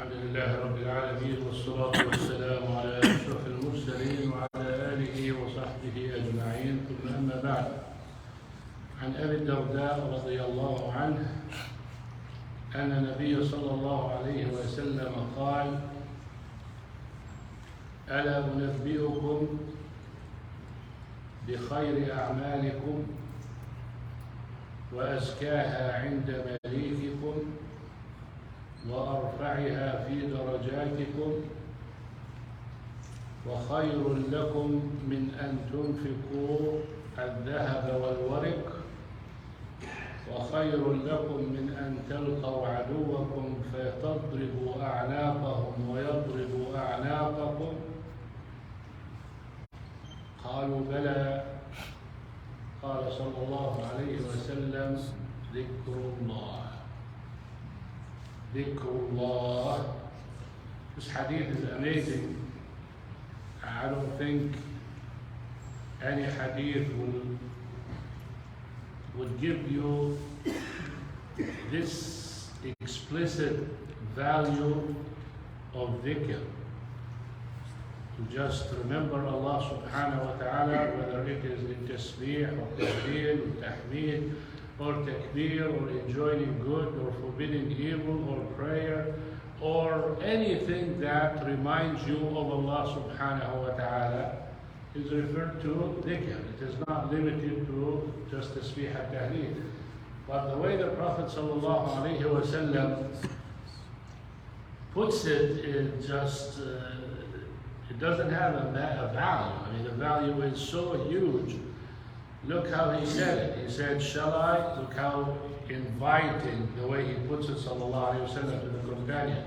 الحمد لله رب العالمين والصلاة والسلام على أشرف المرسلين وعلى آله وصحبه أجمعين ثم أما بعد. عن أبي الدرداء رضي الله عنه أن النبي صلى الله عليه وسلم قال: ألا أنبئكم بخير أعمالكم وأزكاها عند مليككم وأرفعها في درجاتكم وخير لكم من أن تنفقوا الذهب والورق وخير لكم من أن تلقوا عدوكم فتضربوا أعناقهم ويضربوا أعناقكم. قالوا بلى. قال صلى الله عليه وسلم: ذكر الله. ذكر الله. This hadith is amazing. I don't think any hadith would give you this explicit value of dhikr. To just remember Allah subhanahu wa ta'ala, whether it is in tasbih or tahleel or tahmeed or takbir or enjoining good or forbidding evil or prayer or anything that reminds you of Allah subhanahu wa ta'ala is referred to dhikr. It is not limited to just tasbih and tahleel. But the way the Prophet sallallahu alayhi wa sallam puts it, it just it doesn't have a value. I mean, the value is so huge. Look how he said it. He said, shall I? Look how inviting the way he puts it, sallallahu alayhi wa sallam, to the companion.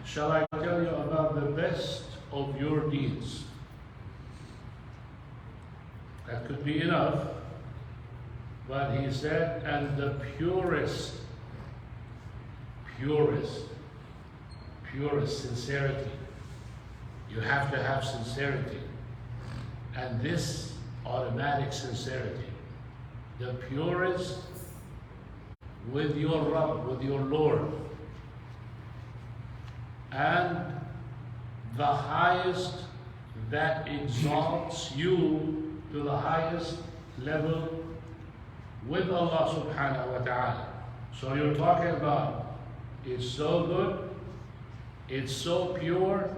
Shall I tell you about the best of your deeds? That could be enough. But he said, and the purest sincerity. You have to have sincerity. And this automatic sincerity, the purest with your Rabb, with your Lord, and the highest that exalts you to the highest level with Allah subhanahu wa ta'ala. So you're talking about it's so good, it's so pure,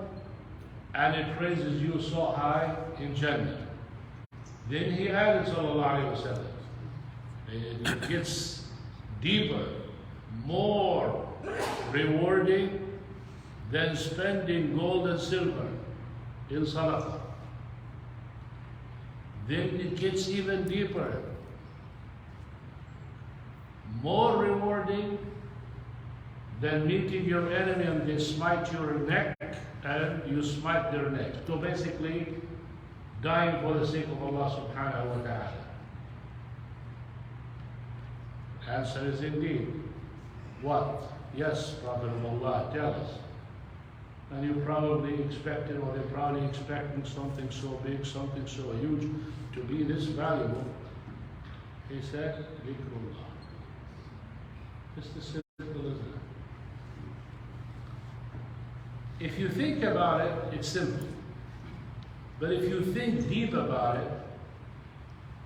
and it praises you so high in Jannah. Then he added, sallallahu alayhi wa sallam, it gets deeper, more rewarding than spending gold and silver in sadaqah. Then it gets even deeper, more rewarding than meeting your enemy and they smite your neck and you smite their neck. So basically, dying for the sake of Allah subhanahu wa ta'ala. Answer is indeed. What? Yes, Prophet of Allah, tell us. And you probably expected, or they're probably expecting something so big, something so huge to be this valuable. He said, Thikr Allah. Just as simple as that. If you think about it, it's simple. But if you think deep about it,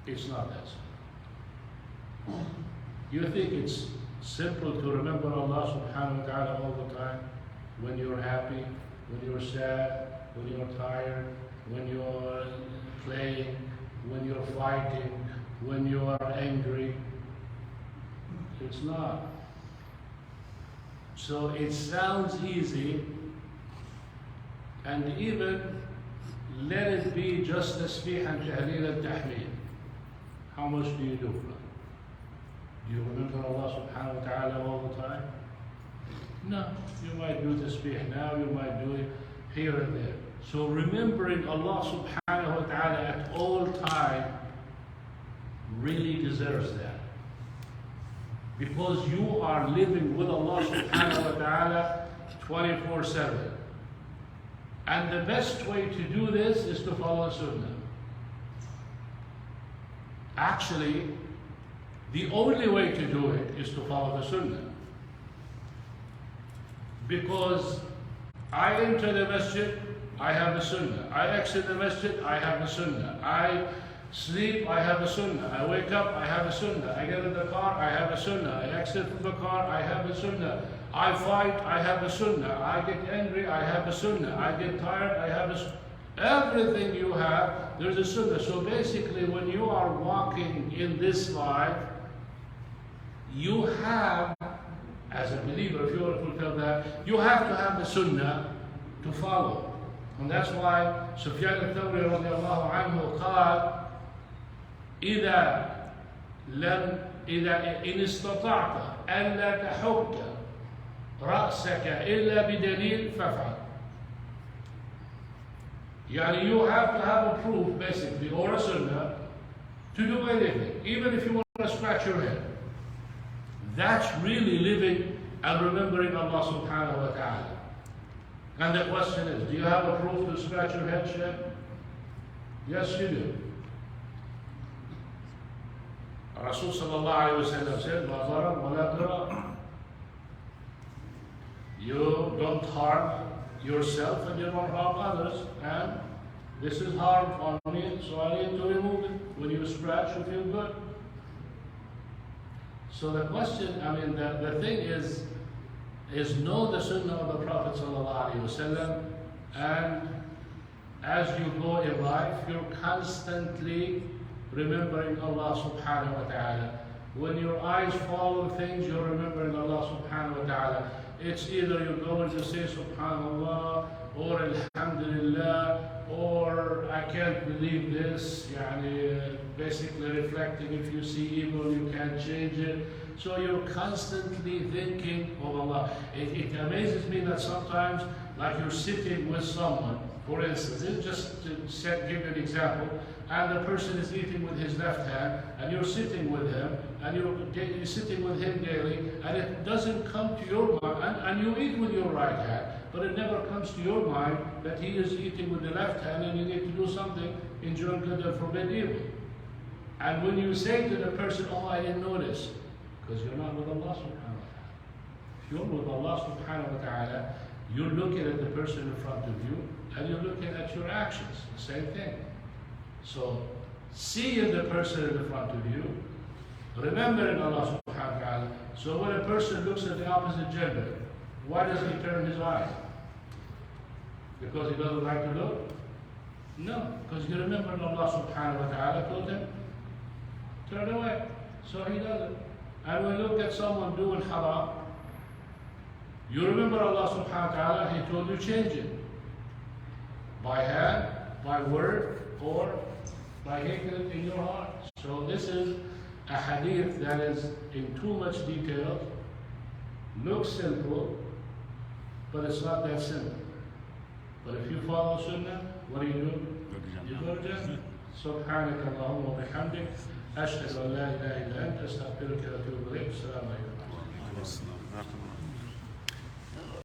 it's not that simple. You think it's simple to remember Allah subhanahu wa ta'ala all the time, when you're happy, when you're sad, when you're tired, when you're playing, when you're fighting, when you are angry. It's not. So it sounds easy, and even let it be just tasbih and tahleel and tahmeed. How much do you do for it? Do you remember Allah subhanahu wa ta'ala all the time? No. You might do tasbih now, you might do it here and there. So remembering Allah subhanahu wa ta'ala at all time really deserves that. Because you are living with Allah subhanahu wa ta'ala 24/7. And the best way to do this is to follow Sunnah. Actually, the only way to do it is to follow the Sunnah. Because I enter the masjid, I have a sunnah. I exit the masjid, I have a sunnah. I sleep, I have a sunnah. I wake up, I have a sunnah. I get in the car, I have a sunnah. I exit from the car, I have a sunnah. I fight, I have a sunnah. I get angry, I have a sunnah. I get tired, I have a sunnah. Everything you have, there's a sunnah. So basically, when you are walking in this life, you have, as a believer, if you want to fulfill that, you have to have the sunnah to follow. And that's why Sufyan al-Thawri رضي الله عنه قال إذا إن استطعت ألا تحك رأسك إلا بدليل فافعل. يعني you have to have a proof, basically, or a sunnah to do anything, even if you want to scratch your head. That's really living and remembering Allah subhanahu wa ta'ala. And the question is, do you have a proof to scratch your head, Sheikh? Yes, you do. Rasul sallallahu alayhi wa sallam said, "La darar wa la dirar." You don't harm yourself and you don't harm others. And this is harm on me, so I need to remove it. When you scratch, you feel good. So the question, the thing is know the sunnah of the Prophet sallallahu alaihi wasallam, and as you go in life, you're constantly remembering Allah subhanahu wa ta'ala. When your eyes follow things, you're remembering Allah subhanahu wa ta'ala. It's either you're going to say subhanallah, or alhamdulillah, or I can't believe this, basically reflecting if you see evil, you can't change it. So you're constantly thinking of Allah. It amazes me that sometimes, like you're sitting with someone, for instance, just to give you an example, and the person is eating with his left hand, and you're sitting with him, and you're sitting with him daily, and it doesn't come to your mind, and you eat with your right hand, but it never comes to your mind that he is eating with the left hand, and you need to do something, enjoy good and forbid evil. And when you say to the person, "Oh, I didn't notice," because you're not with Allah subhanahu wa ta'ala. If you're with Allah subhanahu wa ta'ala, you're looking at the person in front of you, and you're looking at your actions, the same thing. So, seeing the person in the front of you, remembering Allah subhanahu wa ta'ala. So when a person looks at the opposite gender, why does he turn his eyes? Because he doesn't like to look? No, because he remembered Allah subhanahu wa ta'ala told him, turn away. So he does it. And when you look at someone doing haram, you remember Allah subhanahu wa ta'ala, He told you change it. By hand, by word, or by hatred in your heart. So this is a hadith that is in too much detail, looks simple, but it's not that simple. But if you follow Sunnah, what do? You go to Jannah. سبحانك اللهم وبحمدك أشهد أن لا إله إلا أنت أستغفرك وأتوب إليك. السلام عليكم.